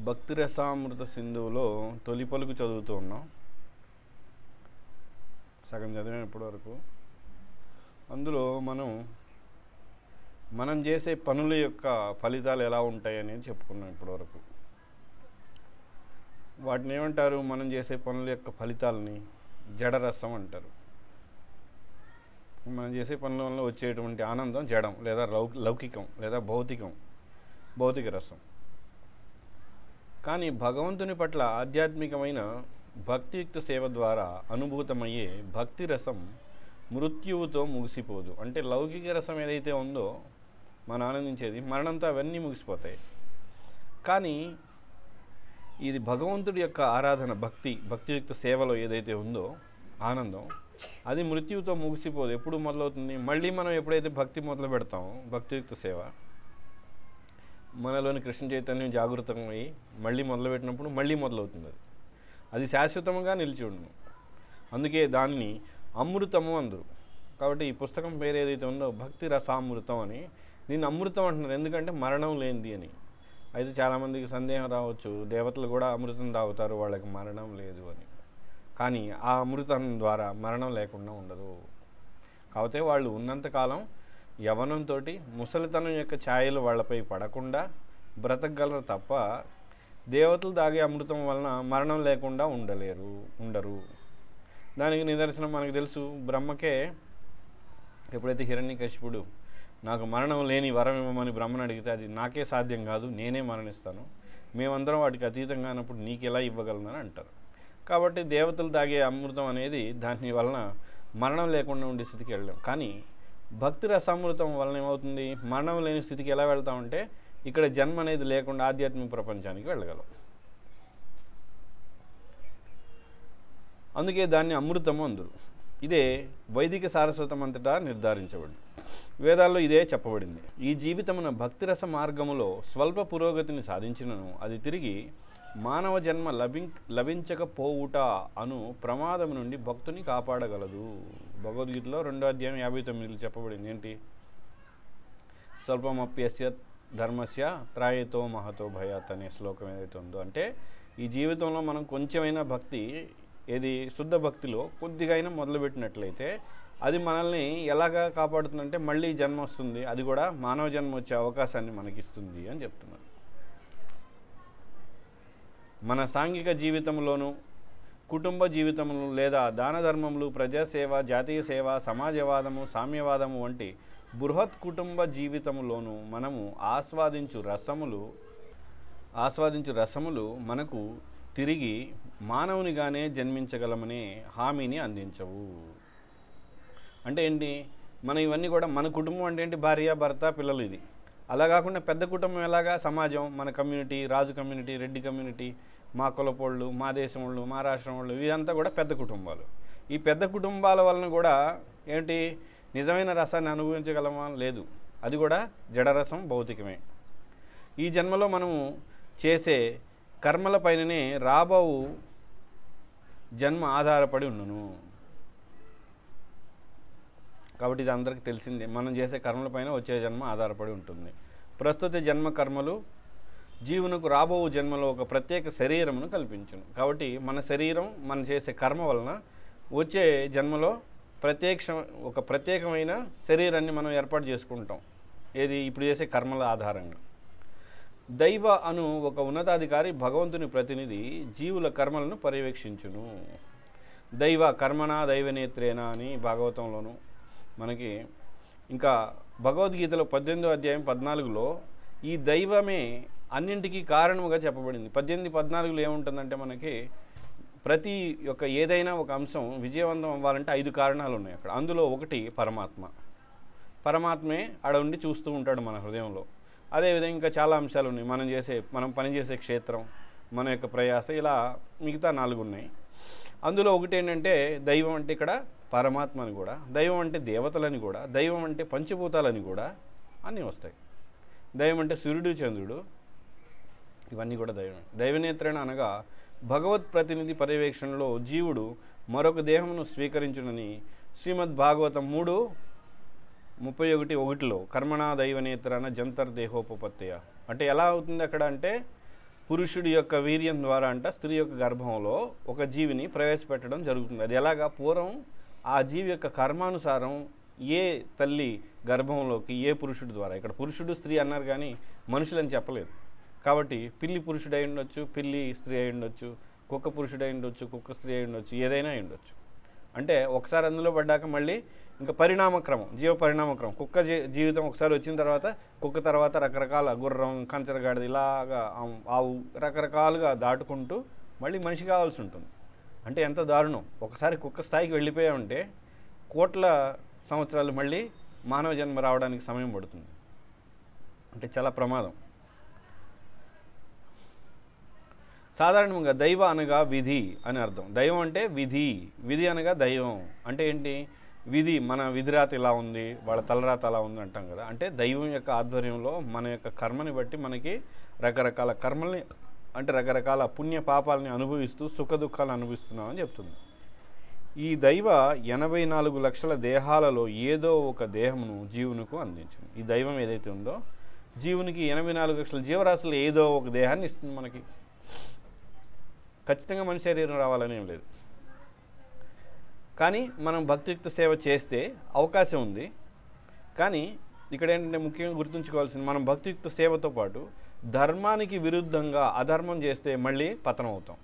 భక్తి రసామృత సింధువులో తొలి పలుకు చదువుతూ ఉన్నాం. సగం చదివాను ఇప్పటివరకు. అందులో మనం చేసే పనుల యొక్క ఫలితాలు ఎలా ఉంటాయి అనేది చెప్పుకున్నాం ఇప్పటివరకు. వాటిని ఏమంటారు? మనం చేసే పనుల యొక్క ఫలితాలని జడరసం అంటారు. మనం చేసే పనుల వల్ల వచ్చేటువంటి ఆనందం జడం లేదా లౌకికం లేదా భౌతిక రసం. కానీ భగవంతుని పట్ల ఆధ్యాత్మికమైన భక్తియుక్త సేవ ద్వారా అనుభూతమయ్యే భక్తి రసం మృత్యువుతో ముగిసిపోదు. అంటే లౌకిక రసం ఏదైతే ఉందో మనం ఆనందించేది, మరణంతో అవన్నీ ముగిసిపోతాయి. కానీ ఇది భగవంతుడి యొక్క ఆరాధన, భక్తియుక్త సేవలో ఏదైతే ఉందో ఆనందం, అది మృత్యువుతో ముగిసిపోదు. ఎప్పుడు మొదలవుతుంది? మళ్ళీ మనం ఎప్పుడైతే భక్తి మొదలు పెడతామో, భక్తియుక్త సేవ, మనలోని కృష్ణ చైతన్యం జాగృతమై మళ్ళీ మొదలుపెట్టినప్పుడు మళ్ళీ మొదలవుతుంది. అది శాశ్వతంగా నిలిచి ఉండను. అందుకే దాన్ని అమృతము అందరు. కాబట్టి ఈ పుస్తకం పేరు ఏదైతే ఉందో భక్తి రసామృతం అని, దీన్ని అమృతం అంటున్నారు. ఎందుకంటే మరణం లేనిది అని. అయితే చాలామందికి సందేహం రావచ్చు, దేవతలు కూడా అమృతం తాగుతారు, వాళ్ళకి మరణం లేదు అని. కానీ ఆ అమృతం ద్వారా మరణం లేకుండా ఉండదు. కాకపోతే వాళ్ళు ఉన్నంతకాలం యవనంతో ముసలితనం యొక్క ఛాయలు వాళ్ళపై పడకుండా బ్రతకగలరు తప్ప దేవతలు తాగే అమృతం వలన మరణం లేకుండా ఉండరు. దానికి నిదర్శనం మనకు తెలుసు. బ్రహ్మకే ఎప్పుడైతే హిరణ్యకశిపుడు నాకు మరణం లేని వరం ఇవ్వమని బ్రహ్మను అడిగితే, అది నాకే సాధ్యం కాదు, నేనే మరణిస్తాను, మేమందరం వాటికి అతీతంగా అన్నప్పుడు నీకు ఎలా ఇవ్వగలనని అంటారు. కాబట్టి దేవతలు తాగే అమృతం అనేది దాని వలన మరణం లేకుండా ఉండే స్థితికి వెళ్ళాం. కానీ భక్తి రసామృతం వలన ఏమవుతుంది? మరణం లేని స్థితికి ఎలా వెళ్తామంటే ఇక్కడ జన్మ అనేది లేకుండా ఆధ్యాత్మిక ప్రపంచానికి వెళ్ళగలం. అందుకే దాన్ని అమృతము అందరు. ఇదే వైదిక సారస్వతం అంతటా నిర్ధారించబడింది. వేదాల్లో ఇదే చెప్పబడింది. ఈ జీవితమున భక్తిరస మార్గములో స్వల్ప పురోగతిని సాధించినను అది తిరిగి మానవ జన్మ లభించకపోవుట అను ప్రమాదం నుండి భక్తుని కాపాడగలదు. భగవద్గీతలో 2వ అధ్యాయం 59 చెప్పబడింది. ఏంటి? స్వల్పమప్యస్య ధర్మస్య త్రాయతో మహతో భయాత్ అనే శ్లోకం ఏదైతే ఉందో, అంటే ఈ జీవితంలో మనం కొంచెమైనా భక్తి, ఏది శుద్ధ భక్తిలో కొద్దిగా అయినా మొదలుపెట్టినట్లయితే అది మనల్ని ఎలాగా కాపాడుతుందంటే మళ్ళీ జన్మ వస్తుంది, అది కూడా మానవ జన్మ వచ్చే అవకాశాన్ని మనకిస్తుంది అని చెప్తున్నారు. మన సాంఘిక జీవితంలోనూ, కుటుంబ జీవితంలో లేదా దాన ధర్మములు, ప్రజాసేవ, జాతీయ సేవ, సమాజవాదము, సామ్యవాదము వంటి బృహత్ కుటుంబ జీవితములోనూ మనము ఆస్వాదించు రసములు మనకు తిరిగి మానవునిగానే జన్మించగలమనే హామీని అందించవు. అంటే ఏంటి? మనం ఇవన్నీ కూడా మన కుటుంబం అంటే ఏంటి? భార్య, భర్త, పిల్లలు. ఇది అలా కాకుండా పెద్ద కుటుంబం ఎలాగా? సమాజం, మన కమ్యూనిటీ, రాజు కమ్యూనిటీ, రెడ్డి కమ్యూనిటీ, మా కులపోళ్ళు, మా దేశం వాళ్ళు, మా రాష్ట్రం వాళ్ళు, ఇదంతా కూడా పెద్ద కుటుంబాలు. ఈ పెద్ద కుటుంబాల వలన కూడా ఏంటి? నిజమైన రసాన్ని అనుభవించగలమా? లేదు. అది కూడా జడరసం, భౌతికమే. ఈ జన్మలో మనము చేసే కర్మల పైననే రాబో జన్మ ఆధారపడి ఉన్నను. కాబట్టి ఇది అందరికీ తెలిసిందే. మనం చేసే కర్మలపైన వచ్చే జన్మ ఆధారపడి ఉంటుంది. ప్రస్తుత జన్మ కర్మలు జీవునకు రాబో జన్మలో ఒక ప్రత్యేక శరీరమును కల్పించును. కాబట్టి మన శరీరం, మనం చేసే కర్మ వలన వచ్చే జన్మలో ఒక ప్రత్యేకమైన శరీరాన్ని మనం ఏర్పాటు చేసుకుంటాం. ఏది? ఇప్పుడు చేసే కర్మల ఆధారంగా. దైవ అను ఒక ఉన్నతాధికారి, భగవంతుని ప్రతినిధి జీవుల కర్మలను పర్యవేక్షించును. దైవ కర్మణ దైవనేత్రేణ అని భాగవతంలోను, మనకి ఇంకా భగవద్గీతలో 18వ అధ్యాయం 14లో ఈ దైవమే అన్నింటికీ కారణముగా చెప్పబడింది. 18:14లో ఏముంటుందంటే మనకి ప్రతి యొక్క ఏదైనా ఒక అంశం విజయవంతం అవ్వాలంటే 5 కారణాలు ఉన్నాయి అక్కడ. అందులో ఒకటి పరమాత్మే ఆడ ఉండి చూస్తూ ఉంటాడు మన హృదయంలో. అదేవిధంగా ఇంకా చాలా అంశాలు ఉన్నాయి. మనం పనిచేసే క్షేత్రం, మన యొక్క ప్రయాస, ఇలా మిగతా 4 ఉన్నాయి. అందులో ఒకటి ఏంటంటే దైవం అంటే ఇక్కడ పరమాత్మ అని కూడా, దైవం అంటే దేవతలని కూడా, దైవం అంటే పంచభూతాలని కూడా అన్నీ వస్తాయి. దైవం అంటే సూర్యుడు, చంద్రుడు, ఇవన్నీ కూడా దైవం. దైవనేత్రణ అనగా భగవత్ ప్రతినిధి పర్యవేక్షణలో జీవుడు మరొక దేహమును స్వీకరించునని శ్రీమద్ భాగవతం 3:31 కర్మణా దైవనేత్రన జంతర్ దేహోపపత్తయ. అంటే ఎలా అవుతుంది అక్కడ అంటే పురుషుడి యొక్క వీర్యం ద్వారా అంట స్త్రీ యొక్క గర్భంలో ఒక జీవిని ప్రవేశపెట్టడం జరుగుతుంది. అది ఎలాగా? పూర్వం ఆ జీవి యొక్క కర్మానుసారం ఏ తల్లి గర్భంలోకి ఏ పురుషుడి ద్వారా, ఇక్కడ పురుషుడు స్త్రీ అన్నారు కానీ మనుషులని చెప్పలేదు కాబట్టి పిల్లి పురుషుడు అయి ఉండొచ్చు, పిల్లి స్త్రీ అయి ఉండొచ్చు, కుక్క పురుషుడు అయి ఉండొచ్చు, కుక్క స్త్రీ అయి ఉండొచ్చు, ఏదైనా అయి ఉండొచ్చు. అంటే ఒకసారి అందులో పడ్డాక మళ్ళీ ఇంకా పరిణామక్రమం, జీవ పరిణామక్రమం. కుక్క జీవితం ఒకసారి వచ్చిన తర్వాత కుక్క తర్వాత రకరకాల గుర్రం, కంచరగాడిది, ఇలాగా ఆవు, రకరకాలుగా దాటుకుంటూ మళ్ళీ మనిషి కావాల్సి ఉంటుంది. అంటే ఎంత దారుణం! ఒకసారి కుక్క స్థాయికి వెళ్ళిపోయామంటే కోట్ల సంవత్సరాలు మళ్ళీ మానవ జన్మ రావడానికి సమయం పడుతుంది. అంటే చాలా ప్రమాదం. సాధారణంగా దైవ అనగా విధి అని అర్థం. దైవం అంటే విధి, విధి అనగా దైవం. అంటే ఏంటి? విధి, మన విధిరాత ఇలా ఉంది, వాళ్ళ తలరాత అలా ఉంది అంటాం కదా. అంటే దైవం యొక్క ఆధ్వర్యంలో మన యొక్క కర్మని బట్టి మనకి రకరకాల కర్మల్ని, అంటే రకరకాల పుణ్య పాపాలని అనుభవిస్తూ సుఖ దుఃఖాలను అనుభవిస్తున్నామని చెప్తుంది. ఈ దైవ 84 లక్షల దేహాలలో ఏదో ఒక దేహమును జీవునికి అందించును. ఈ దైవం ఏదైతే ఉందో జీవునికి 84 లక్షల జీవరాశులు ఏదో ఒక దేహాన్ని ఇస్తుంది మనకి. ఖచ్చితంగా మన శరీరం రావాలని ఏం లేదు. కానీ మనం భక్తియుక్త సేవ చేస్తే అవకాశం ఉంది. కానీ ఇక్కడ ఏంటంటే ముఖ్యంగా గుర్తుంచుకోవాల్సింది, మనం భక్తియుక్త సేవతో పాటు ధర్మానికి విరుద్ధంగా అధర్మం చేస్తే మళ్ళీ పతనం అవుతాం.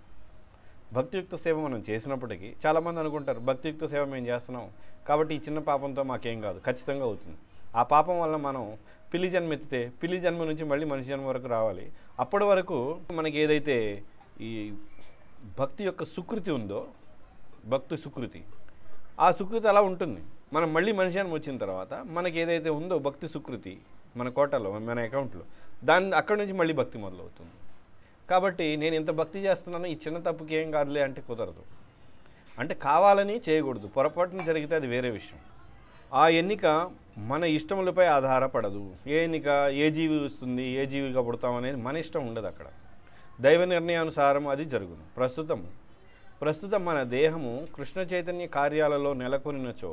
భక్తియుక్త సేవ మనం చేసినప్పటికీ చాలామంది అనుకుంటారు భక్తియుక్త సేవ మేము చేస్తున్నాం కాబట్టి ఈ చిన్న పాపంతో మాకేం కాదు. ఖచ్చితంగా అవుతుంది. ఆ పాపం వల్ల మనం పిల్లి జన్మ ఎత్తితే పిల్లి జన్మ నుంచి మళ్ళీ మనిషి జన్మ వరకు రావాలి. అప్పటి వరకు మనకి ఏదైతే ఈ భక్తి యొక్క సుకృతి ఉందో, భక్తి సుకృతి, ఆ సుకృతి అలా ఉంటుంది. మనం మళ్ళీ మనిషి జన్మ వచ్చిన తర్వాత మనకి ఏదైతే ఉందో భక్తి సుకృతి మన కోటలో, మన అకౌంట్లో, దాన్ని అక్కడి నుంచి మళ్ళీ భక్తి మొదలవుతుంది. కాబట్టి నేను ఇంత భక్తి చేస్తున్నాను, ఈ చిన్న తప్పుకి ఏం కాదులే అంటే కుదరదు. అంటే కావాలని చేయకూడదు. పొరపాటున జరిగితే అది వేరే విషయం. ఆ ఎన్నిక మన ఇష్టములపై ఆధారపడదు. ఏ ఎన్నిక, ఏ జీవి వస్తుంది, ఏ జీవిగా పుడతాం అనేది మన ఇష్టం ఉండదు. అక్కడ దైవ నిర్ణయానుసారం అది జరుగును. ప్రస్తుతం మన దేహము కృష్ణ చైతన్య కార్యాలలో నెలకొనినచో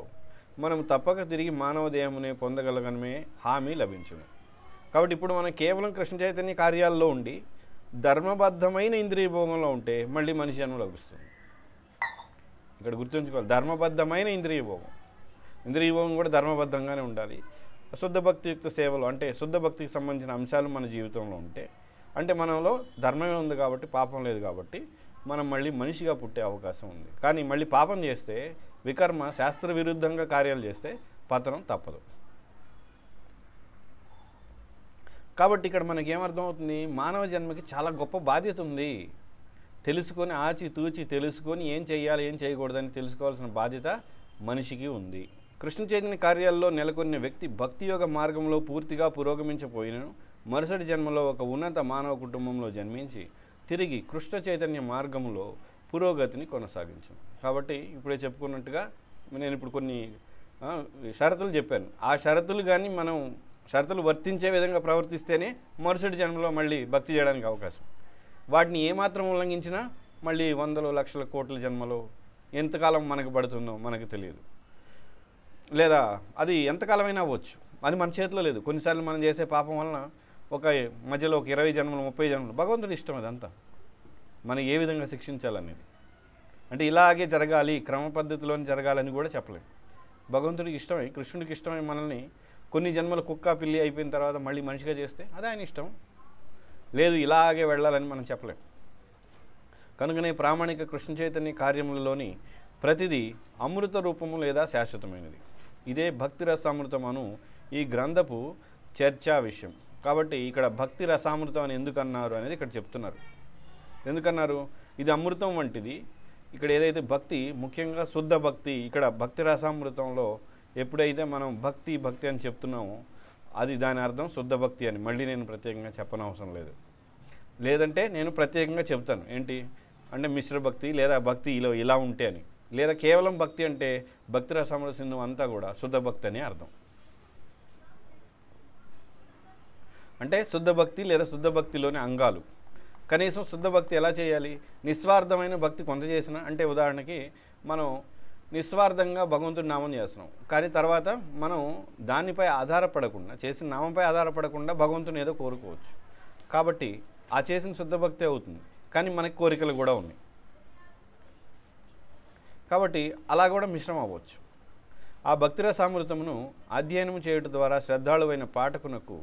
మనం తప్పక తిరిగి మానవ దేహమునే పొందగలగనమే హామీ లభించును. కాబట్టి ఇప్పుడు మనం కేవలం కృష్ణ చైతన్య కార్యాల్లో ఉండి ధర్మబద్ధమైన ఇంద్రియ భోగంలో ఉంటే మళ్ళీ మనిషి జన్మ లభిస్తుంది. ఇక్కడ గుర్తుంచుకోవాలి, ధర్మబద్ధమైన ఇంద్రియ భోగం. ఇంద్రియ భోగం కూడా ధర్మబద్ధంగానే ఉండాలి. శుద్ధ భక్తియుక్త సేవలు అంటే శుద్ధ భక్తికి సంబంధించిన అంశాలు మన జీవితంలో ఉంటే, అంటే మనలో ధర్మమే ఉంది కాబట్టి, పాపం లేదు కాబట్టి మనం మళ్ళీ మనిషిగా పుట్టే అవకాశం ఉంది. కానీ మళ్ళీ పాపం చేస్తే, వికర్మ శాస్త్ర విరుద్ధంగా కార్యాలు చేస్తే పతనం తప్పదు. కాబట్టి ఇక్కడ మనకేమర్థమవుతుంది, మానవ జన్మకి చాలా గొప్ప బాధ్యత ఉంది. తెలుసుకొని ఆచి తూచి తెలుసుకొని ఏం చేయాలి ఏం చేయకూడదని తెలుసుకోవాల్సిన బాధ్యత మనిషికి ఉంది. కృష్ణ చైతన్య కార్యాల్లో నెలకొన్న వ్యక్తి భక్తి యోగ మార్గంలో పూర్తిగా పురోగమించపోయినను మరుసటి జన్మలో ఒక ఉన్నత మానవ కుటుంబంలో జన్మించి తిరిగి కృష్ణ చైతన్య మార్గంలో పురోగతిని కొనసాగించు. కాబట్టి ఇప్పుడే చెప్పుకున్నట్టుగా నేను ఇప్పుడు కొన్ని షరతులు చెప్పాను. ఆ షరతులు కానీ మనం షరతులు వర్తించే విధంగా ప్రవర్తిస్తేనే మరుసటి జన్మలో మళ్ళీ భక్తి చేయడానికి అవకాశం. వాటిని ఏమాత్రం ఉల్లంఘించినా మళ్ళీ వందలు లక్షల కోట్ల జన్మలో ఎంతకాలం మనకు పడుతుందో మనకు తెలియదు, లేదా అది ఎంతకాలమైనా అవ్వచ్చు. అది మన చేతిలో లేదు. కొన్నిసార్లు మనం చేసే పాపం వలన ఒక మధ్యలో ఒక 20 జన్మలు 30 జన్మలు భగవంతుడి ఇష్టం. అదంతా మనం ఏ విధంగా శిక్షించాలనేది, అంటే ఇలాగే జరగాలి, క్రమ పద్ధతిలోని జరగాలని కూడా చెప్పలేము. భగవంతుడికి ఇష్టమై, కృష్ణుడికి ఇష్టమై మనల్ని కొన్ని జన్మలు కుక్క పిల్లి అయిపోయిన తర్వాత మళ్ళీ మనిషిగా చేస్తే అది ఆయన ఇష్టం. లేదు ఇలాగే వెళ్ళాలని మనం చెప్పలేం. కనుకనే ప్రామాణిక కృష్ణ చైతన్య కార్యములలోని ప్రతిదీ అమృత రూపము లేదా శాశ్వతమైనది. ఇదే భక్తి రసామృతం అను ఈ గ్రంథపు చర్చా విషయం. కాబట్టి ఇక్కడ భక్తి రసామృతం అని ఎందుకన్నారు అనేది ఇక్కడ చెప్తున్నారు. ఎందుకన్నారు? ఇది అమృతం వంటిది. ఇక్కడ ఏదైతే భక్తి, ముఖ్యంగా శుద్ధ భక్తి, ఇక్కడ భక్తి రసామృతంలో ఎప్పుడైతే మనం భక్తి భక్తి అని చెప్తున్నామో అది దాని అర్థం శుద్ధ భక్తి అని. మళ్ళీ నేను ప్రత్యేకంగా చెప్పనవసరం లేదు. లేదంటే నేను ప్రత్యేకంగా చెప్తాను ఏంటి అంటే మిశ్ర భక్తి లేదా భక్తి ఇలా ఉంటే అని, లేదా కేవలం భక్తి అంటే భక్తి రసామృత సింధు అంతా కూడా శుద్ధ భక్తి అని అర్థం. అంటే శుద్ధ భక్తి లేదా శుద్ధ భక్తిలోని అంగాలు. కనీసం శుద్ధ భక్తి ఎలా చేయాలి? నిస్వార్థమైన భక్తి కొంత చేసిన, అంటే ఉదాహరణకి మనం నిస్వార్థంగా భగవంతుడి నామం చేస్తున్నాం, కానీ తర్వాత మనం దానిపై ఆధారపడకుండా, చేసిన నామంపై ఆధారపడకుండా భగవంతుని ఏదో కోరుకోవచ్చు. కాబట్టి ఆ చేసిన శుద్ధ భక్తి అవుతుంది. కానీ మనకి కోరికలు కూడా ఉన్నాయి కాబట్టి అలా కూడా మిశ్రమం అవ్వచ్చు. ఆ భక్తిరసామృతమును అధ్యయనం చేయుట ద్వారా శ్రద్ధాళువైన పాఠకునకు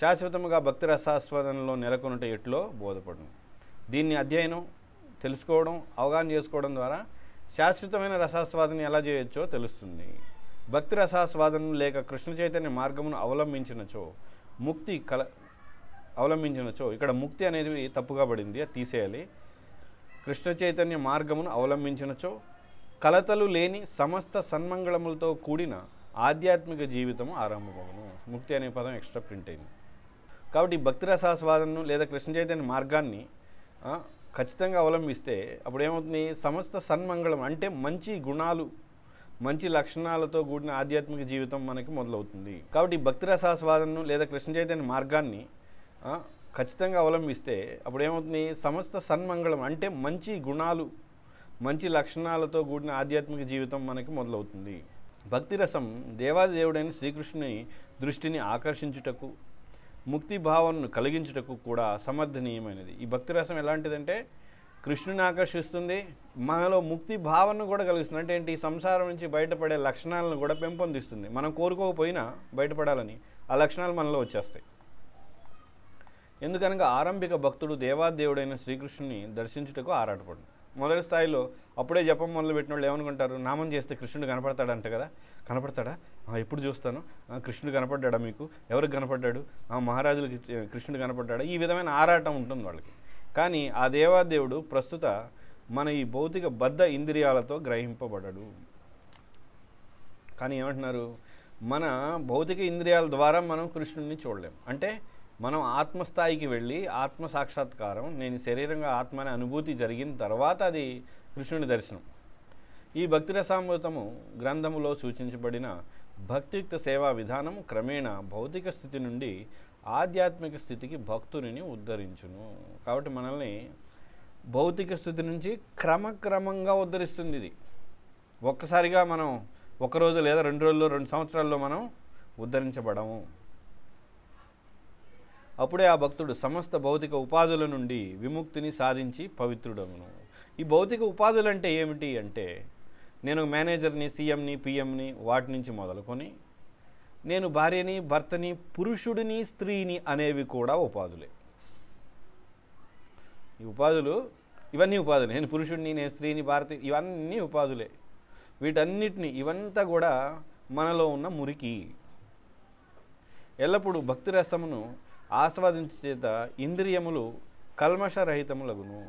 శాశ్వతముగా భక్తిరసాస్వాదనలో నెలకొనుట ఎట్లో బోధపడును. దీన్ని అధ్యయనం, తెలుసుకోవడం, అవగాహన చేసుకోవడం ద్వారా శాశ్వతమైన రసాస్వాదన ఎలా చేయొచ్చో తెలుస్తుంది. భక్తి రసాస్వాదన లేక కృష్ణ చైతన్య మార్గమును అవలంబించినచో ఇక్కడ ముక్తి అనేది తప్పుగా పడింది, అది తీసేయాలి. కృష్ణ చైతన్య మార్గమును అవలంబించినచో కలతలు లేని సమస్త సన్మంగళములతో కూడిన ఆధ్యాత్మిక జీవితము ఆరంభమవును. ముక్తి అనే పదం ఎక్స్ట్రా ప్రింట్ అయింది. కాబట్టి భక్తి రసాస్వాదనను లేదా కృష్ణ చైతన్య మార్గాన్ని ఖచ్చితంగా అవలంబిస్తే అప్పుడు ఏమవుతుంది, సమస్త సన్మంగళం అంటే మంచి గుణాలు, మంచి లక్షణాలతో కూడిన ఆధ్యాత్మిక జీవితం మనకి మొదలవుతుంది. కాబట్టి భక్తి రసాస్వాదనను లేదా కృష్ణ చైతన్య మార్గాన్ని ఖచ్చితంగా అవలంబిస్తే అప్పుడు ఏమవుతుంది, సమస్త సన్మంగళం అంటే మంచి గుణాలు, మంచి లక్షణాలతో కూడిన ఆధ్యాత్మిక జీవితం మనకి మొదలవుతుంది. భక్తి రసం దేవాది దేవుడైన శ్రీకృష్ణుని దృష్టిని ఆకర్షించుటకు, ముక్తి భావనను కలిగించుటకు కూడా సమర్థనీయమైనది. ఈ భక్తి రసం ఎలాంటిదంటే కృష్ణుని ఆకర్షిస్తుంది, మనలో ముక్తి భావనను కూడా కలిగిస్తుంది. అంటే ఏంటి, సంసారం నుంచి బయటపడే లక్షణాలను కూడా పెంపొందిస్తుంది. మనం కోరుకోకపోయినా బయటపడాలని ఆ లక్షణాలు మనలో వచ్చేస్తాయి. ఎందుకనగా ఆరంభిక భక్తుడు దేవాదేవుడైన శ్రీకృష్ణుని దర్శించుటకు ఆరాటపడు. మొదటి స్థాయిలో అప్పుడే జపం మొదలుపెట్టిన వాళ్ళు ఏమనుకుంటారు, నామం చేస్తే కృష్ణుడు కనపడతాడంట కదా, కనపడతాడా, ఎప్పుడు చూస్తాను, కృష్ణుడు కనపడ్డా మీకు, ఎవరికి కనపడ్డాడు, మహారాజులకి కృష్ణుడు కనపడ్డాడా, ఈ విధమైన ఆరాటం ఉంటుంది వాళ్ళకి. కానీ ఆ దేవాదేవుడు ప్రస్తుత మన ఈ భౌతిక బద్ధ ఇంద్రియాలతో గ్రహింపబడడు. కానీ ఏమంటున్నారు, మన భౌతిక ఇంద్రియాల ద్వారా మనం కృష్ణుడిని చూడలేం. అంటే మనం ఆత్మస్థాయికి వెళ్ళి ఆత్మ సాక్షాత్కారం, నేను శరీరంగా ఆత్మ అనే అనుభూతి జరిగిన తర్వాత అది కృష్ణుని దర్శనం. ఈ భక్తి రసామృతము గ్రంథములో సూచించబడిన భక్తియుక్త సేవా విధానం క్రమేణా భౌతిక స్థితి నుండి ఆధ్యాత్మిక స్థితికి భక్తుని ఉద్ధరించును. కాబట్టి మనల్ని భౌతిక స్థితి నుంచి క్రమక్రమంగా ఉద్ధరిస్తుంది. ఇది ఒక్కసారిగా మనం ఒకరోజు లేదా 2 రోజుల్లో 2 సంవత్సరాల్లో మనం ఉద్ధరించబడము. అప్పుడే ఆ భక్తుడు సమస్త భౌతిక ఉపాధుల నుండి విముక్తిని సాధించి పవిత్రుడమును. ఈ భౌతిక ఉపాధులు అంటే ఏమిటి అంటే, నేను మేనేజర్ని, సీఎంని, పిఎంని, వాటి నుంచి మొదలుకొని నేను భార్యని, భర్తని, పురుషుడిని, స్త్రీని అనేవి కూడా ఉపాధులే. ఈ ఉపాధులు ఇవన్నీ ఉపాధులే. నేను పురుషుడిని, నేను స్త్రీని, భారతి, ఇవన్నీ ఉపాధులే. వీటన్నిటిని ఇవంతా కూడా మనలో ఉన్న మురికి. ఎల్లప్పుడూ భక్తి రసమును ఆస్వాదించే చేత ఇంద్రియములు కల్మషరహితములగును.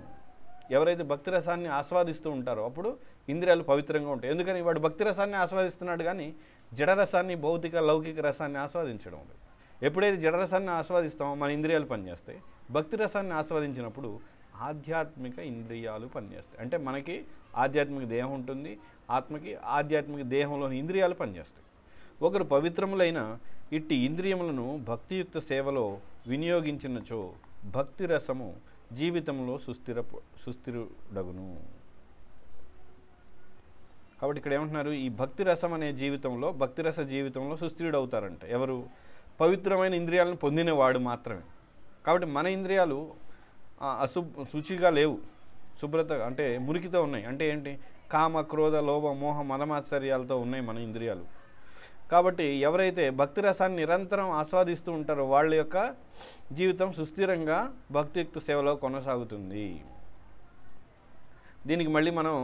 ఎవరైతే భక్తి రసాన్ని ఆస్వాదిస్తూ ఉంటారో అప్పుడు ఇంద్రియాలు పవిత్రంగా ఉంటాయి. ఎందుకని వాడు భక్తి రసాన్ని ఆస్వాదిస్తున్నాడు కానీ జడరసాన్ని, భౌతిక లౌకిక రసాన్ని ఆస్వాదించడం లేదు. ఎప్పుడైతే జడరసాన్ని ఆస్వాదిస్తామో మన ఇంద్రియాలు పనిచేస్తాయి. భక్తి రసాన్ని ఆస్వాదించినప్పుడు ఆధ్యాత్మిక ఇంద్రియాలు పనిచేస్తాయి. అంటే మనకి ఆధ్యాత్మిక దేహం ఉంటుంది, ఆత్మకి ఆధ్యాత్మిక దేహంలోని ఇంద్రియాలు పనిచేస్తాయి. ఒకరు పవిత్రములైన ఇట్టి ఇంద్రియములను భక్తియుక్త సేవలో వినియోగించినచో భక్తి రసము జీవితంలో సుస్థిరుడగును. కాబట్టి ఇక్కడ ఏమంటున్నారు, ఈ భక్తి రసం అనే జీవితంలో, భక్తి రస జీవితంలో సుస్థిరుడవుతారంట ఎవరు, పవిత్రమైన ఇంద్రియాలను పొందినవాడు మాత్రమే. కాబట్టి మన ఇంద్రియాలు శుచిగా లేవు, శుభ్రత అంటే మురికితో ఉన్నాయి. అంటే ఏంటి, కామ, క్రోధ, లోభ, మోహ, మదమాత్సర్యాలతో ఉన్నాయి మన ఇంద్రియాలు. కాబట్టి ఎవరైతే భక్తి రసాన్ని నిరంతరం ఆస్వాదిస్తూ ఉంటారో వాళ్ళ యొక్క జీవితం సుస్థిరంగా భక్తియుక్త సేవలో కొనసాగుతుంది. దీనికి మళ్ళీ మనం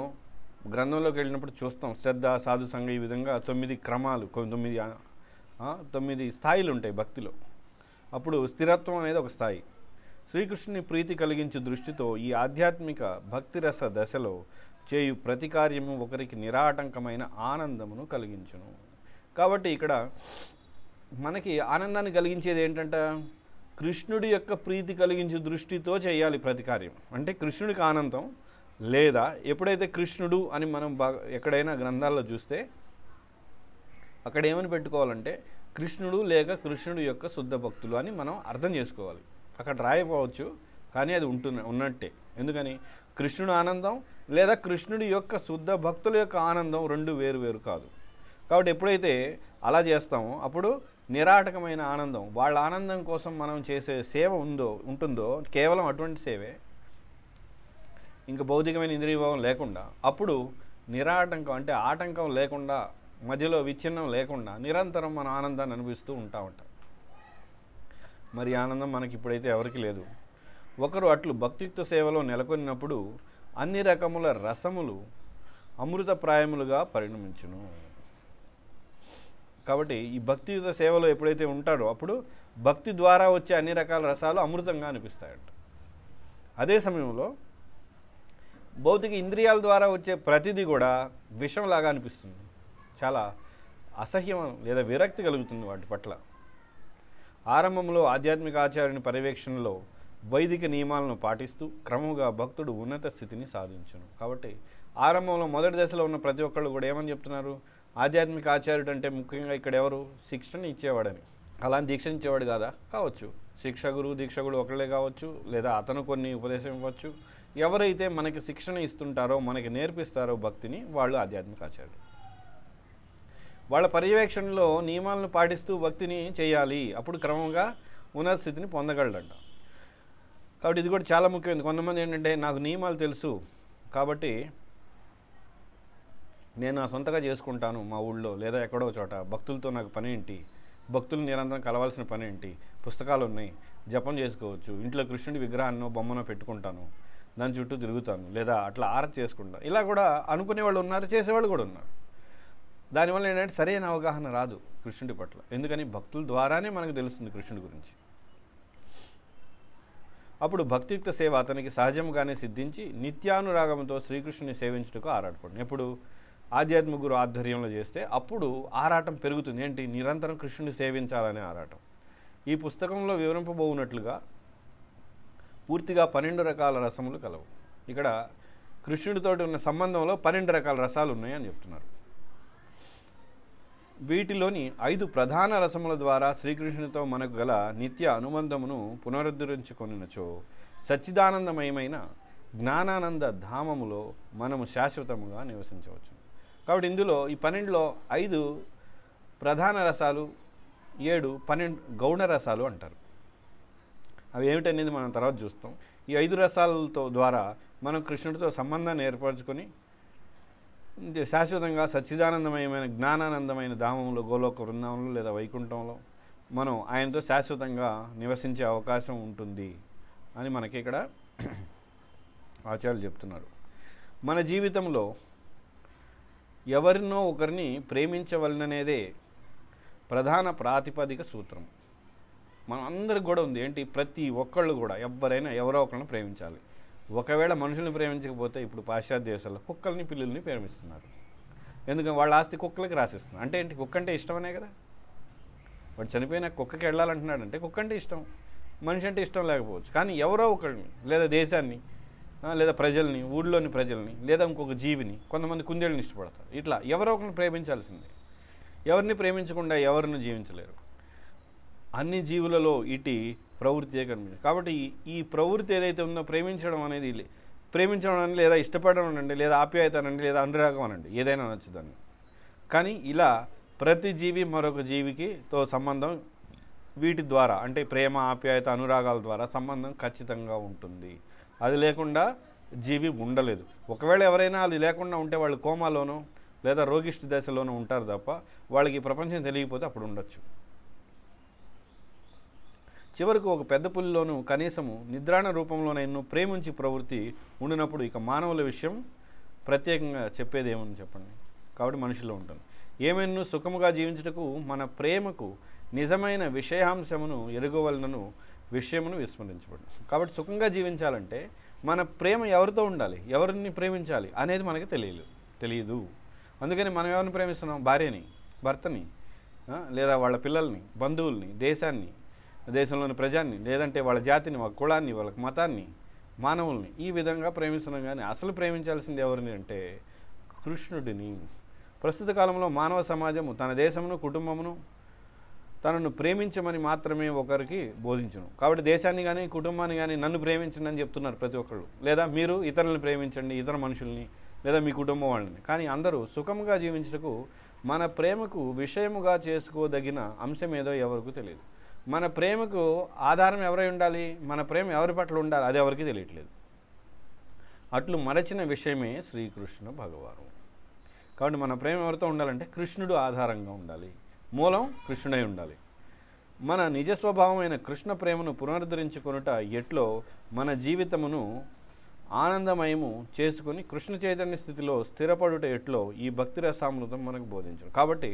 గ్రంథంలోకి వెళ్ళినప్పుడు చూస్తాం. శ్రద్ధ, సాధు సంఘ, ఈ విధంగా 9 క్రమాలు, 9 స్థాయిలు ఉంటాయి భక్తిలో. అప్పుడు స్థిరత్వం అనేది ఒక స్థాయి. శ్రీకృష్ణుని ప్రీతి కలిగించే దృష్టితో ఈ ఆధ్యాత్మిక భక్తిరస దశలో చేయు ప్రతి కార్యము ఒకరికి నిరాటంకమైన ఆనందమును కలిగించును. కాబట్టి ఇక్కడ మనకి ఆనందాన్ని కలిగించేది ఏంటంటే కృష్ణుడి యొక్క ప్రీతి కలిగించే దృష్టితో చేయాలి ప్రతి కార్యం. అంటే కృష్ణుడికి ఆనందం, లేదా ఎప్పుడైతే కృష్ణుడు అని మనం ఎక్కడైనా గ్రంథాల్లో చూస్తే అక్కడ ఏమని పెట్టుకోవాలంటే కృష్ణుడు లేక కృష్ణుడి యొక్క శుద్ధ భక్తులు అని మనం అర్థం చేసుకోవాలి. అక్కడ రాయకపోవచ్చు కానీ అది ఉన్నట్టే. ఎందుకని, కృష్ణుడు ఆనందం లేదా కృష్ణుడి యొక్క శుద్ధ భక్తుల యొక్క ఆనందం 2 వేరు వేరు కాదు. కాబట్టి ఎప్పుడైతే అలా చేస్తామో అప్పుడు నిరాటకమైన ఆనందం, వాళ్ళ ఆనందం కోసం మనం చేసే సేవ ఉంటుందో కేవలం అటువంటి సేవే, ఇంకా భౌతికమైన ఇంద్రియభావం లేకుండా, అప్పుడు నిరాటంకం అంటే ఆటంకం లేకుండా, మధ్యలో విచ్ఛిన్నం లేకుండా నిరంతరం మన ఆనందాన్ని అనుభవిస్తూ ఉంటాం. మరి ఆనందం మనకి ఇప్పుడైతే ఎవరికి లేదు. ఒకరు అట్లు భక్తియుక్త సేవలో నెలకొన్నప్పుడు అన్ని రకముల రసములు అమృతప్రాయములుగా పరిణమించును. కాబట్టి ఈ భక్తియుత సేవలో ఎప్పుడైతే ఉంటాడో అప్పుడు భక్తి ద్వారా వచ్చే అన్ని రకాల రసాలు అమృతంగా అనిపిస్తాయంట. అదే సమయంలో భౌతిక ఇంద్రియాల ద్వారా వచ్చే ప్రతిదీ కూడా విషంలాగా అనిపిస్తుంది. చాలా అసహ్యం లేదా విరక్తి కలుగుతుంది వాటి పట్ల. ఆరంభంలో ఆధ్యాత్మిక ఆచార్యుని పర్యవేక్షణలో వైదిక నియమాలను పాటిస్తూ క్రమంగా భక్తుడు ఉన్నత స్థితిని సాధించును. కాబట్టి ఆరంభంలో మొదటి దశలో ఉన్న ప్రతి ఒక్కళ్ళు కూడా ఏమని చెప్తున్నారు, ఆధ్యాత్మిక ఆచార్యుడు అంటే ముఖ్యంగా ఇక్కడ ఎవరు, శిక్షణ ఇచ్చేవాడని. అలాంటి దీక్ష ఇచ్చేవాడు కావచ్చు, శిక్షకుడు దీక్షకుడు ఒకళ్ళే కావచ్చు, లేదా అతను కొన్ని ఉపదేశం ఇవ్వచ్చు. ఎవరైతే మనకి శిక్షణ ఇస్తుంటారో, మనకి నేర్పిస్తారో భక్తిని, వాళ్ళు ఆధ్యాత్మిక ఆచార్యుడు. వాళ్ళ పర్యవేక్షణలో నియమాలను పాటిస్తూ భక్తిని చేయాలి, అప్పుడు క్రమంగా ఉన్నత స్థితిని పొందగలడంట. కాబట్టి ఇది కూడా చాలా ముఖ్యమైనది. కొంతమంది ఏంటంటే నాకు నియమాలు తెలుసు కాబట్టి నేను నా సొంతగా చేసుకుంటాను మా ఊళ్ళో లేదా ఎక్కడో చోట, భక్తులతో నాకు పని ఏంటి, భక్తులు నిరంతరం కలవాల్సిన పని ఏంటి, పుస్తకాలు ఉన్నాయి, జపం చేసుకోవచ్చు, ఇంట్లో కృష్ణుడి విగ్రహాన్నో బొమ్మనో పెట్టుకుంటాను, దాని చుట్టూ తిరుగుతాను, లేదా అట్లా ఆరతి చేసుకుంటాను, ఇలా కూడా అనుకునేవాళ్ళు ఉన్నారు, చేసేవాళ్ళు కూడా ఉన్నారు. దానివల్ల ఏంటంటే సరైన అవగాహన రాదు కృష్ణుడి పట్ల. ఎందుకని భక్తుల ద్వారానే మనకు తెలుస్తుంది కృష్ణుడి గురించి. అప్పుడు భక్తియుక్త సేవ అతనికి సహజంగానే సిద్ధించి నిత్యానురాగంతో శ్రీకృష్ణుని సేవించుటకు ఆరాటపడు. ఎప్పుడు ఆధ్యాత్మిక గురు ఆధ్వర్యంలో చేస్తే అప్పుడు ఆరాటం పెరుగుతుంది. ఏంటి, నిరంతరం కృష్ణుని సేవించాలనే ఆరాటం. ఈ పుస్తకంలో వివరింపబోనట్లుగా పూర్తిగా 12 రకాల రసములు కలవు. ఇక్కడ కృష్ణుడితోటి ఉన్న సంబంధంలో 12 రకాల రసాలు ఉన్నాయని చెప్తున్నారు. వీటిలోని 5 ప్రధాన రసముల ద్వారా శ్రీకృష్ణునితో మనకు గల నిత్య అనుబంధమును పునరుద్ధరించుకొనినచో సచ్చిదానందమయమైన జ్ఞానానంద ధామములో మనము శాశ్వతముగా నివసించవచ్చు. కాబట్టి ఇందులో ఈ 12లో 5 ప్రధాన రసాలు, 7 12 గౌణ రసాలు అంటారు. అవి ఏమిటనేది మనం తర్వాత చూస్తాం. ఈ 5 రసాలతో ద్వారా మనం కృష్ణుడితో సంబంధాన్ని ఏర్పరచుకొని శాశ్వతంగా సచ్చిదానందమయమైన జ్ఞానానందమైన ధామంలో, గోలోక వృందావంలో లేదా వైకుంఠంలో మనం ఆయనతో శాశ్వతంగా నివసించే అవకాశం ఉంటుంది అని మనకి ఇక్కడ ఆచార్యులు చెప్తున్నారు. మన జీవితంలో ఎవరినో ఒకరిని ప్రేమించవలననేదే ప్రధాన ప్రాతిపదిక సూత్రం. మనం అందరికి కూడా ఉంది ఏంటి, ప్రతి ఒక్కళ్ళు కూడా ఎవరైనా ఎవరో ఒకరిని ప్రేమించాలి. ఒకవేళ మనుషుల్ని ప్రేమించకపోతే ఇప్పుడు పాశ్చాత్య దేశాల్లో కుక్కల్ని పిల్లుల్ని ప్రేమిస్తున్నారు. ఎందుకంటే వాళ్ళ ఆస్తి కుక్కలకి రాసిస్తున్నారు. అంటే ఏంటి, కుక్క అంటే ఇష్టమనే కదా. వాడు చనిపోయిన కుక్కకి వెళ్ళాలంటున్నాడంటే కుక్క అంటే ఇష్టం, మనిషి అంటే ఇష్టం లేకపోవచ్చు. కానీ ఎవరో ఒకరిని లేదా దేశాన్ని లేదా ప్రజల్ని, ఊళ్ళోని ప్రజల్ని లేదా ఇంకొక జీవిని, కొంతమంది కుందేళ్ళని ఇష్టపడతారు. ఇట్లా ఎవరో ఒకరిని ప్రేమించాల్సిందే. ఎవరిని ప్రేమించకుండా ఎవరిని జీవించలేరు. అన్ని జీవులలో ఇటు ప్రవృత్తియే కనిపించింది. కాబట్టి ఈ ప్రవృత్తి ఏదైతే ఉందో ప్రేమించడం అనేది, ప్రేమించడం అని లేదా ఇష్టపడడం అనండి, లేదా ఆప్యాయత అనండి, లేదా అనురాగం అనండి, ఏదైనా నచ్చుదాన్ని. కానీ ఇలా ప్రతి జీవి మరొక జీవికితో సంబంధం వీటి ద్వారా, అంటే ప్రేమ, ఆప్యాయత, అనురాగాల ద్వారా సంబంధం ఖచ్చితంగా ఉంటుంది. అది లేకుండా జీవి ఉండలేదు. ఒకవేళ ఎవరైనా అది లేకుండా ఉంటే వాళ్ళు కోమాలోనో లేదా రోగిష్టి దశలోనూ ఉంటారు తప్ప వాళ్ళకి ప్రపంచం తెలియకపోతే అప్పుడు ఉండొచ్చు. చివరకు ఒక పెద్ద పులిలోనూ కనీసము నిద్రాణ రూపంలోనైనా ప్రేమించి ప్రవృత్తి ఉండినప్పుడు ఇక మానవుల విషయం ప్రత్యేకంగా చెప్పేది ఏమని చెప్పండి. కాబట్టి మనుషుల్లో ఉంటుంది. ఏమైనా సుఖముగా జీవించుటకు మన ప్రేమకు నిజమైన విషయాంశమును ఎరుగవలనను విషయమును విస్మరించబడింది. కాబట్టి సుఖంగా జీవించాలంటే మన ప్రేమ ఎవరితో ఉండాలి, ఎవరిని ప్రేమించాలి అనేది మనకి తెలియదు. అందుకని మనం ఎవరిని ప్రేమిస్తున్నాం, భార్యని, భర్తని, లేదా వాళ్ళ పిల్లల్ని, బంధువుల్ని, దేశాన్ని, దేశంలోని ప్రజాన్ని, లేదంటే వాళ్ళ జాతిని, వాళ్ళ కులాన్ని, వాళ్ళ మతాన్ని, మానవుల్ని ఈ విధంగా ప్రేమిస్తున్నాం. కానీ అసలు ప్రేమించాల్సింది ఎవరిని అంటే కృష్ణుడిని. ప్రస్తుత కాలంలో మానవ సమాజము తన దేశమును, కుటుంబమును తనను ప్రేమించమని మాత్రమే ఒకరికి బోధించును. కాబట్టి దేశాన్ని కానీ కుటుంబాన్ని కానీ నన్ను ప్రేమించండి అని చెప్తున్నారు ప్రతి ఒక్కళ్ళు. లేదా మీరు ఇతరులను ప్రేమించండి, ఇతర మనుషుల్ని, లేదా మీ కుటుంబం వాళ్ళని. కానీ అందరూ సుఖంగా జీవించటకు మన ప్రేమకు విషయముగా చేసుకోదగిన అంశం ఏదో ఎవరికి తెలియదు. మన ప్రేమకు ఆధారం ఎవరై ఉండాలి, మన ప్రేమ ఎవరి పట్ల ఉండాలి, అది ఎవరికి తెలియట్లేదు. అట్లు మరచిన విషయమే శ్రీకృష్ణ భగవాను. కాబట్టి మన ప్రేమ ఎవరితో ఉండాలంటే కృష్ణుడు ఆధారంగా ఉండాలి, మూలం కృష్ణుడై ఉండాలి. మన నిజ స్వభావమైన కృష్ణ ప్రేమను పునరుద్ధరించుకొనుట ఎట్లో మన జీవితమును ఆనందమయము చేసుకొని కృష్ణ చైతన్య స్థితిలో స్థిరపడుట ఎట్లో ఈ భక్తి రసామృతం మనకు బోధించడం. కాబట్టి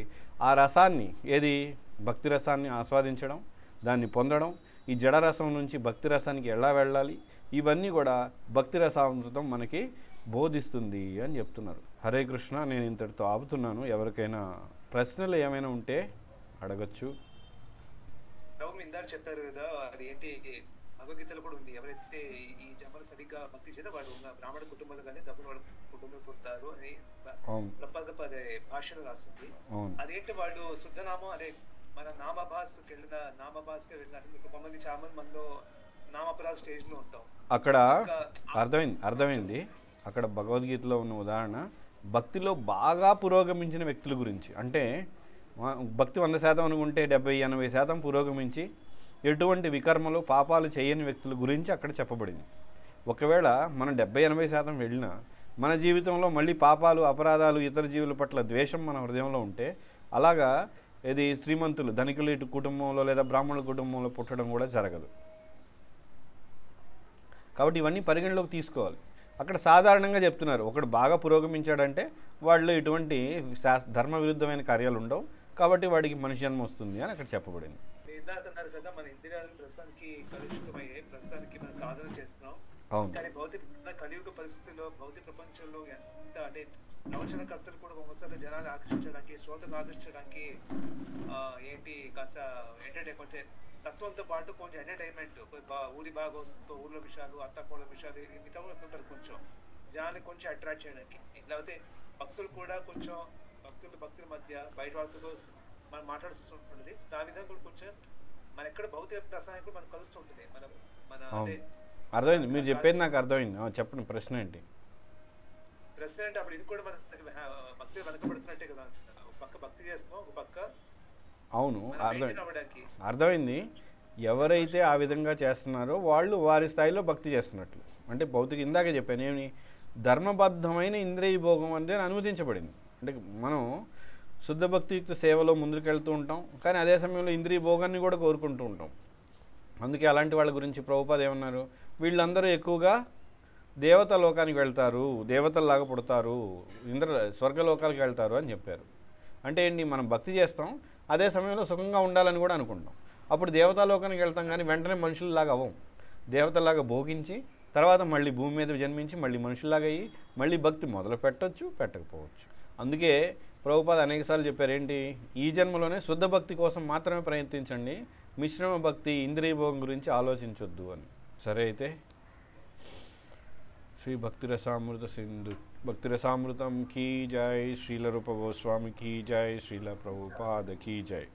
ఆ రసాన్ని, ఏది భక్తి రసాన్ని ఆస్వాదించడం, దాన్ని పొందడం, ఈ జడరసం నుంచి భక్తి రసానికి ఎలా వెళ్ళాలి, ఇవన్నీ కూడా భక్తి రసామృతం మనకి బోధిస్తుంది అని చెప్తున్నారు. హరే కృష్ణ. నేను ఇంతటితో ఆపుతున్నాను. ఎవరికైనా ప్రశ్నలు ఏమైనా ఉంటే అడగచ్చు. ఇందాక చెప్పారు కదా, అది ఏంటి భగవద్గీతలో కూడా ఉంది, ఎవరైతే ఈ జన్మలు సరిగ్గా భక్తి చేస్తే వాళ్ళు బ్రాహ్మణ కుటుంబాలు కానీ డబ్బులు వాళ్ళ కుటుంబంలో పుడతారు అని భాషను రాస్తుంది. అదేంటి వాళ్ళు శుద్ధనామం, అదే మన నామభాస్కి వెళ్ళిన కొంతమంది చాలా మంది నామపరాధ స్టేజ్ లో ఉంటాం. అక్కడ అర్థమైంది. అక్కడ భగవద్గీతలో ఉన్న ఉదాహరణ భక్తిలో బాగా పురోగమించిన వ్యక్తుల గురించి. అంటే భక్తి 100% అనుకుంటే 70-80% పురోగమించి ఎటువంటి వికర్మలు పాపాలు చేయని వ్యక్తుల గురించి అక్కడ చెప్పబడింది. ఒకవేళ మనం 70-80% వెళ్ళినా మన జీవితంలో మళ్ళీ పాపాలు, అపరాధాలు, ఇతర జీవుల పట్ల ద్వేషం మన హృదయంలో ఉంటే, అలాగా ఇది శ్రీమంతులు, ధనికులు ఇటు కుటుంబంలో లేదా బ్రాహ్మణుల కుటుంబంలో పుట్టడం కూడా జరగదు. కాబట్టి ఇవన్నీ పరిగణలోకి తీసుకోవాలి. అక్కడ సాధారణంగా చెప్తున్నారు, ఒకడు బాగా పురోగమించాడంటే వాళ్ళు ఎటువంటి ధర్మ విరుద్ధమైన కార్యాలు ఉండవు, కాబట్టి వాడికి మనిషి జన్మ వస్తుంది అని అక్కడ చెప్పబడింది. ఇందాకన్నారు కదా, మన ఇంద్రియాలు ప్రస్తుతానికి కలుషితమయ్యాయి, ప్రస్తుతానికి మనం సాధన చేస్తున్నాం. కానీ కలియుగ పరిస్థితుల్లో భౌతిక ప్రపంచంలో ఎంత అంటే ప్రవచనకర్తలు కూడా ఒకసారి జనాలు ఆకర్షించడానికి, శ్రోతలు ఆకర్షించడానికి ఏంటి కాస్త ఎంటర్టైన్మెంట్, తత్వంతో పాటు కొంచెం ఎంటర్టైన్మెంట్, ఊరి భాగంతో ఊర్ల విషయాలు, అత్తకోళ్ళ విషయాలు మిగతా చెప్తుంటారు, కొంచెం జనాన్ని కొంచెం అట్రాక్ట్ చేయడానికి. లేకపోతే భక్తులు కూడా కొంచెం భక్తుల మధ్య బయట వాళ్ళతో మనం మాట్లాడుతుంటుంది. ఆ విధంగా కూడా కొంచెం మన ఎక్కడ భౌతిక రసాయనం కూడా మనకు కలుస్తుంటుంది. అర్థమైంది, మీరు చెప్పేది నాకు అర్థమైంది. చెప్పండి, ప్రశ్న ఏంటి? ప్రశ్న అంటే అప్పుడు ఇది కూడా మన భక్తి వెనకబడుతున్నట్టే కదా. ఒక పక్క భక్తి చేస్తున్నాం, ఒక పక్క అవును, అర్థమైంది. ఎవరైతే ఆ విధంగా చేస్తున్నారో వాళ్ళు వారి స్థాయిలో భక్తి చేస్తున్నట్లు. అంటే భౌతిక, ఇందాకే చెప్పాను, ఏమి ధర్మబద్ధమైన ఇంద్రియ భోగం అంటే అనుమతించబడింది. అంటే మనం శుద్ధ భక్తియుక్త సేవలో ముందుకెళ్తూ ఉంటాం, కానీ అదే సమయంలో ఇంద్రియ భోగాన్ని కూడా కోరుకుంటూ ఉంటాం. అందుకే అలాంటి వాళ్ళ గురించి ప్రభుపాద ఏమన్నారు, వీళ్ళందరూ ఎక్కువగా దేవతా లోకానికి వెళ్తారు, దేవతల్లాగా పుడతారు, స్వర్గలోకాలకు వెళ్తారు అని చెప్పారు. అంటే ఏంటి, మనం భక్తి చేస్తాం, అదే సమయంలో సుఖంగా ఉండాలని కూడా అనుకుంటాం. అప్పుడు దేవతాలోకానికి వెళ్తాం, కానీ వెంటనే మనుషుల్లాగా అవ్వం. దేవతల్లాగా భోగించి తర్వాత మళ్ళీ భూమి మీద జన్మించి మళ్ళీ మనుషుల్లాగా అయ్యి మళ్ళీ భక్తి మొదలు పెట్టచ్చు, పెట్టకపోవచ్చు. అందుకే ప్రభుపాద అనేకసార్లు చెప్పారు, ఏంటి, ఈ జన్మలోనే శుద్ధ భక్తి కోసం మాత్రమే ప్రయత్నించండి, మిశ్రమ భక్తి, ఇంద్రియ భోగం గురించి ఆలోచించొద్దు అని. సరే, అయితే శ్రీ భక్తి రసామృత సింధు భక్తి రసామృతం కీ జై, శ్రీల రూప గోస్వామి కీ జై, శ్రీల ప్రభుపాద కీ జై.